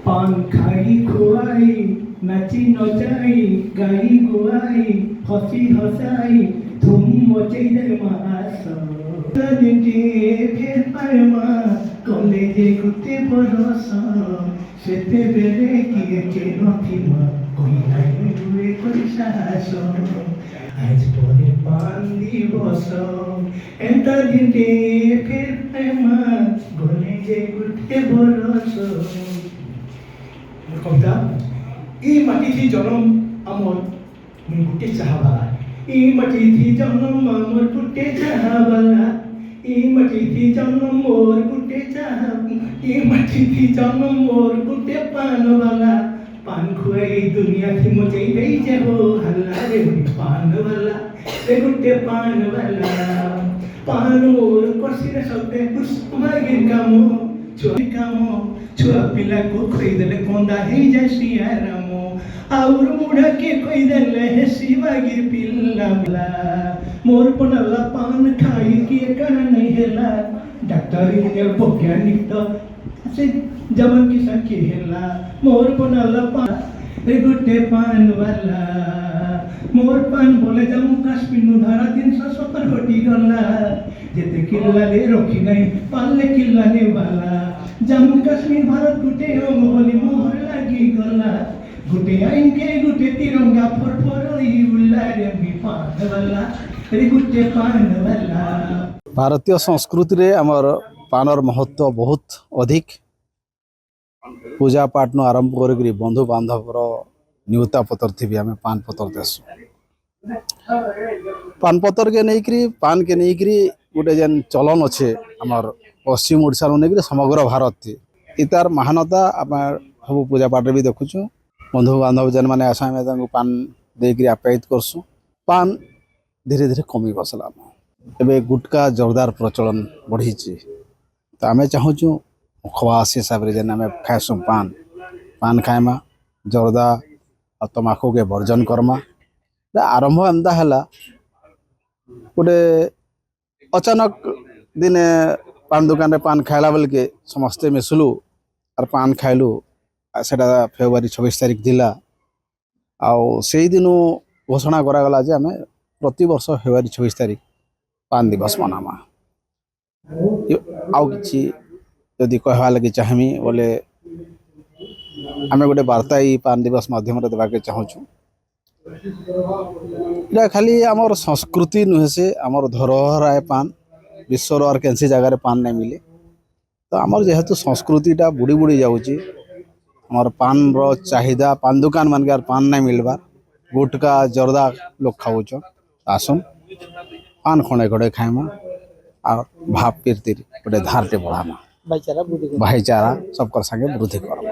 पान खाई खुआई नाची नचाई गाई गुआई हसी हसाई धूम मचाई दे मास फिर पायमा कलेजे गुते बरस सेते बेले किए के नथिमा कोई नहीं हुए कोई साहस आज परे पान दिवस एंता दिने फिर पायमा कलेजे गुते बरस कविता ई माटी थी जन्म अमर गुटे चाहवाला ई माटी थी जन्म अमर गुटे चाहवाला ई माटी थी जन्म मोर गुटे चाह ई माटी थी जन्म मोर गुटे पान वाला पान खुआई दुनिया थी मचाई दे जे हो हल्ला रे पान वाला रे गुटे पान वाला पान मोर कोसिरे सबे पुष्पमा गिरकामो छुआ पिला को खोईदेले कोंदा हे जसिया रामो और मुड़ा के खोईदेले हे शिवागिर पिल्ला मोर पनला पान खाई के कण नहीं हेला डॉक्टर इंजीनियर वैज्ञानिक तो से जमन की सखी हेला मोर पनला पान रे गुटे पान वाला मोर पान बोले जम्मू काश्मीर नु धारा 370 हटी गला जेते किल्ला ले रखी नहीं पाले किल्ला ने वाला जम्मू काश्मीर भारत गुटे अंग बोली मोहर लागी गला गुटे आईन के गुटे तिरंगा फरफरई उल्ला रे मी पान वाला रे गुटे पान वाला। भारतीय संस्कृति रे हमर पानर महत्व बहुत अधिक पूजा पाठ नु आरंभ करके बंधु बांधव न्यूता पतर थी आम पान पतर देसु पान पतर के नहीं पान के नहीं गोटे जेन चलन अच्छे आमर पश्चिम ओडिशा नहीं समग्र भारत थी इतार महानता आम सब पूजा पाठ भी देखुचु बंधु बांधव जेन मैंने आस पान देकर आप्यायित करसु पान धीरे धीरे कमी बसला एवं गुटका जोरदार प्रचलन बढ़ी तो आम चाहूँ खवास हिसाब से जेन आम खाएसु पान पान खाएमा जोरदा और तमाकू के वर्जन करमा आरंभ एमता है गोटे अचानक दिने पान दुकान पान खाइला बेल के समस्ते मिसलु और पान खाइलु से फेब्रुआरी 26 तारिख थिला से दिनु घोषणा करागला जे आम प्रति वर्ष फेब्रुआरी 26 तारिख पान दिवस मनामा आउ कि जदि कहवा लगी चाहमी बोले आम गोटे वार्ता ही पान दिवस माध्यम देवाके चाहूँ इटा खाली आमर संस्कृति नुहे से आमर धरोहर है पान विश्वर और कैंसी जगार पान नहीं मिले तो आमर जेहेतु संस्कृतिटा बुड़ी बुड़ी जाऊँगी आमर पान रो चाहिदा पान दुकान मान के पान नहीं मिलबार गुटका जर्दा लोग खाऊच आसुन पान खड़े खड़े खाएमा और भाव पीरती गोटे धारटे बढ़ामा भाईचारा सबकर संगे वृद्धि करमा।